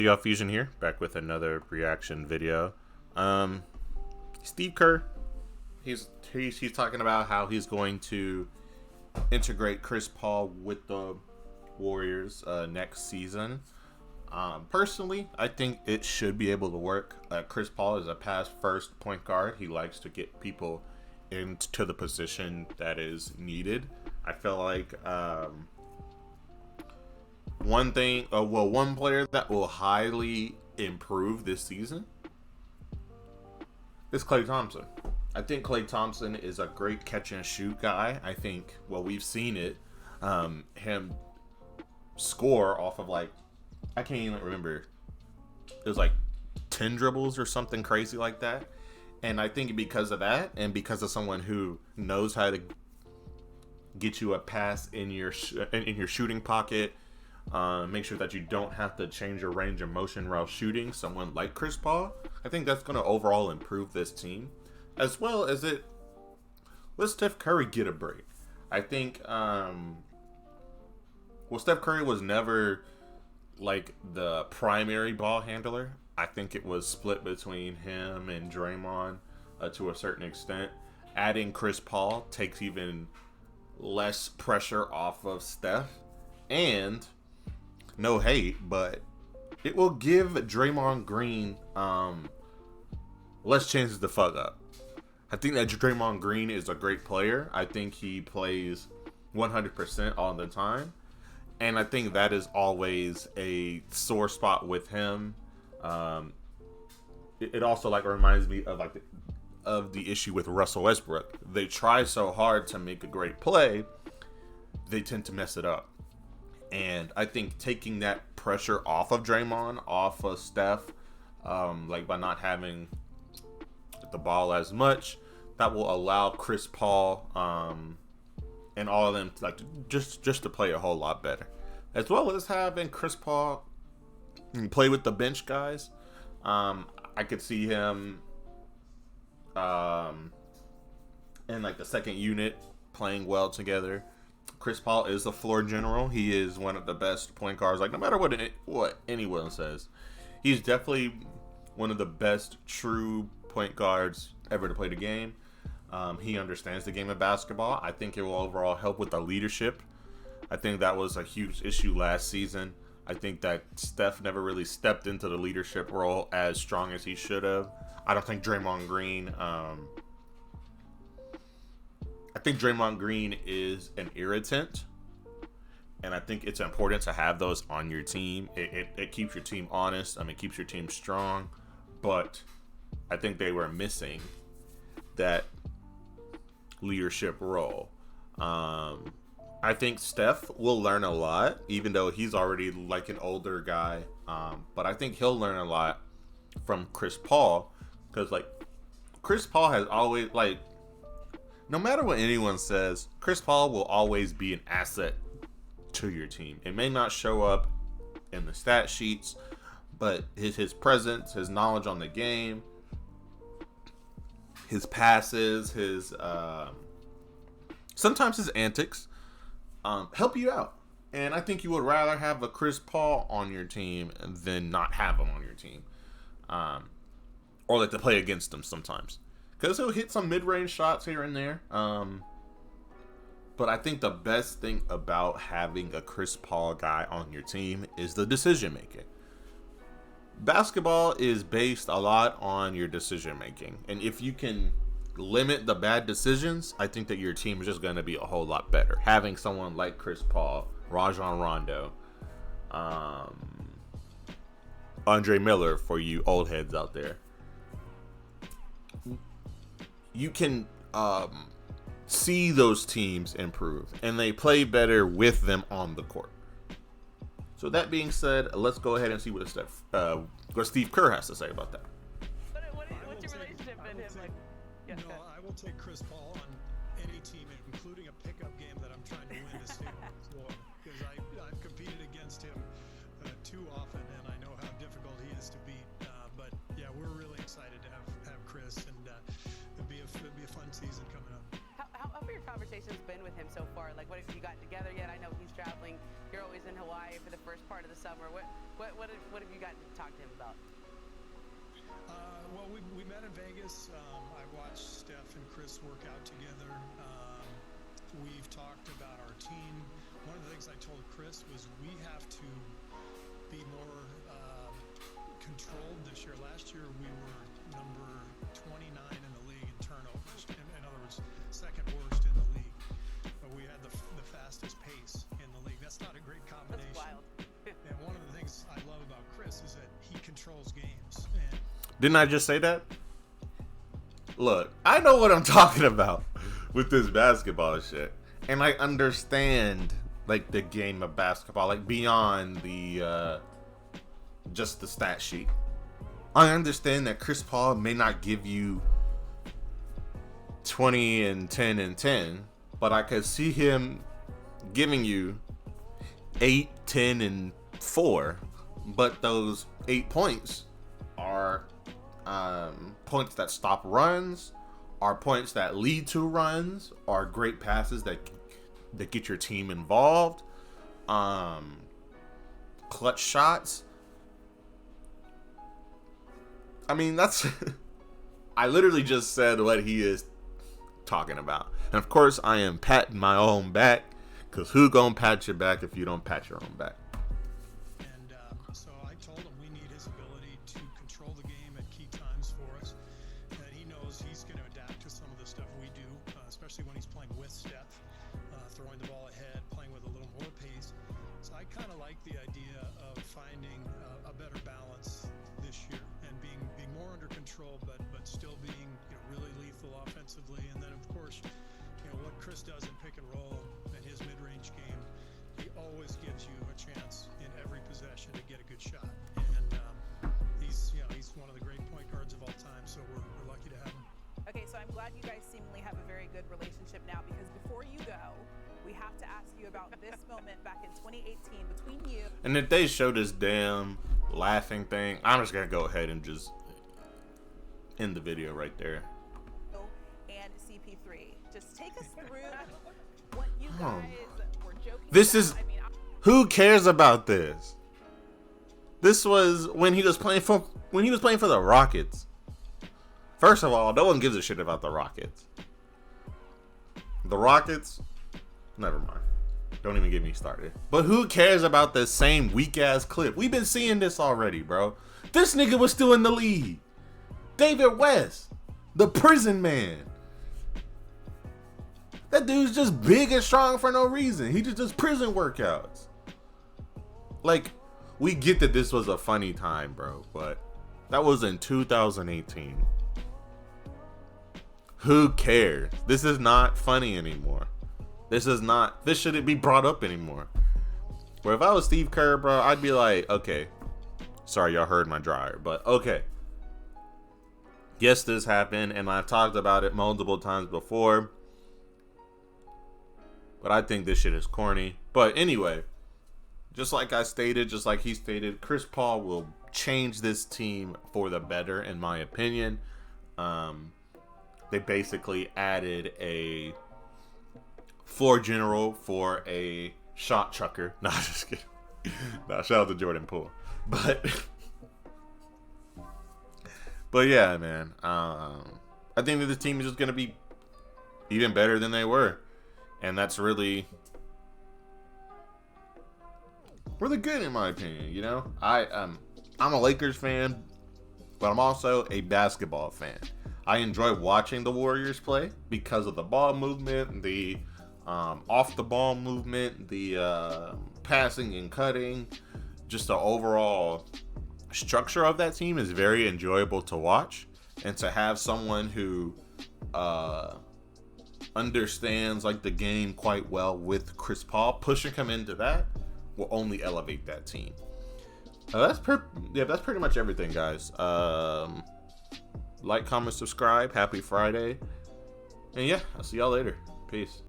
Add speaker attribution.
Speaker 1: Y'all Fusion here, back with another reaction video. Um, Steve Kerr, he's talking about how he's going to integrate Chris Paul with the Warriors next season. Personally, I think it should be able to work. Chris Paul is a pass first point guard. He likes to get people into the position that is needed. I feel like one player that will highly improve this season is Klay Thompson. I think Klay Thompson is a great catch and shoot guy. I think, well, we've seen it, him score off of I can't even remember. It was like 10 dribbles or something crazy like that. And I think because of that, and because of someone who knows how to get you a pass in your shooting pocket, make sure that you don't have to change your range of motion while shooting, someone like Chris Paul, I think that's going to overall improve this team. As well as let Steph Curry get a break. I think, Steph Curry was never like the primary ball handler. I think it was split between him and Draymond to a certain extent. Adding Chris Paul takes even less pressure off of Steph. And no hate, but it will give Draymond Green less chances to fuck up. I think that Draymond Green is a great player. I think he plays 100% all the time. And I think that is always a sore spot with him. It also reminds me of the issue with Russell Westbrook. They try so hard to make a great play, they tend to mess it up. And I think taking that pressure off of Draymond, off of Steph, by not having the ball as much, that will allow Chris Paul and all of them just to play a whole lot better. As well as having Chris Paul play with the bench guys. I could see him in the second unit playing well together. Chris Paul is the floor general. He is one of the best point guards. No matter what anyone says, he's definitely one of the best true point guards ever to play the game. He understands the game of basketball. I think it will overall help with the leadership. I think that was a huge issue last season. I think that Steph never really stepped into the leadership role as strong as he should have. I don't think Draymond Green. I think Draymond Green is an irritant, and I think it's important to have those on your team. It keeps your team honest. It keeps your team strong. But I think they were missing that leadership role. I think Steph will learn a lot, even though he's already an older guy. But I think he'll learn a lot from Chris Paul, because Chris Paul has always no matter what anyone says, Chris Paul will always be an asset to your team. It may not show up in the stat sheets, but his presence, his knowledge on the game, his passes, his sometimes his antics help you out. And I think you would rather have a Chris Paul on your team than not have him on your team, or to play against him sometimes, because he'll hit some mid-range shots here and there. But I think the best thing about having a Chris Paul guy on your team is the decision making. Basketball is based a lot on your decision making, and if you can limit the bad decisions, I think that your team is just going to be a whole lot better. Having someone like Chris Paul, Rajon Rondo, Andre Miller, for you old heads out there, you can see those teams improve, and they play better with them on the court. So that being said, let's go ahead and see what Steve Kerr has to say about that.
Speaker 2: What's your relationship with him like? Yes,
Speaker 3: no, I will take Chris Paul on any team, including a pickup game that I'm trying to win to stay on the floor, because I've competed against him too often, and I know how difficult he is to beat. But yeah, we're really excited to have Chris, and it'll be a fun season coming up.
Speaker 2: How have your conversations been with him so far? Like, what have you gotten together yet? I know he's traveling. You're always in Hawaii for the first part of the summer. What have you gotten to talk to him about?
Speaker 3: Well, we met in Vegas. I watched Steph and Chris work out together. We've talked about our team. One of the things I told Chris was we have to be more controlled this year. Last year we were number 29 in the league in turnovers. In other words, second worst in the league. But we had the fastest pace in the league. That's not a great combination.
Speaker 2: That's wild.
Speaker 3: And one of the things I love about Chris is that he controls games. And
Speaker 1: didn't I just say that? Look, I know what I'm talking about with this basketball shit. And I understand, like, the game of basketball, like, beyond the, just the stat sheet. I understand that Chris Paul may not give you 20 and 10 and 10, but I could see him giving you 8, 10, and 4. But those 8 points are points that stop runs, are points that lead to runs, are great passes that get your team involved, clutch shots. I mean, that's I literally just said what he is talking about. And of course I am patting my own back, because who gonna pat your back if you don't pat your own back?
Speaker 3: And so I told him we need his ability to control the game at key times for us. And he knows he's going to adapt to some of the stuff we do, especially when he's playing with Steph, throwing the ball ahead, playing with a little more pace. So I kind of like the idea of finding a better balance this year and being more under control, but still being really lethal offensively. And then of course, what Chris does in pick and roll and his mid-range game, he always gives you a chance in every possession to get a good shot. And he's one of the great point guards of all time, so we're lucky to have him.
Speaker 4: Okay, so I'm glad you guys seemingly have a very good relationship now, because before you go, we have to ask you about this moment back in 2018 between you.
Speaker 1: And if they show this damn laughing thing, I'm just gonna go ahead and just end the video right there.
Speaker 4: And CP3. Just take us through what you guys were joking
Speaker 1: This
Speaker 4: about.
Speaker 1: is who cares about this? This was when he was playing for the Rockets. First of all, no one gives a shit about the Rockets. The Rockets, never mind. Don't even get me started. But who cares about the same weak ass clip? We've been seeing this already, bro. This nigga was still in the league. David West, the prison man. That dude's just big and strong for no reason. He just does prison workouts. Like, we get that this was a funny time, bro, but that was in 2018. Who cares? This is not funny anymore. This shouldn't be brought up anymore. Where if I was Steve Kerr, bro, I'd be like, okay, sorry y'all heard my dryer, but okay. Yes, this happened, and I've talked about it multiple times before. But I think this shit is corny. But anyway, just like I stated, just like he stated, Chris Paul will change this team for the better, in my opinion. They basically added a floor general for a shot chucker. Nah, just kidding. Nah, shout out to Jordan Poole. But yeah, man. I think that this team is just gonna be even better than they were. And that's really good in my opinion, I'm a Lakers fan, but I'm also a basketball fan. I enjoy watching the Warriors play because of the ball movement, the off the ball movement, the passing and cutting, just the overall structure of that team is very enjoyable to watch. And to have someone who understands like the game quite well with Chris Paul, pushing him into that will only elevate that team. That's pretty much everything, guys. Like, comment, subscribe. Happy Friday. And yeah, I'll see y'all later. Peace.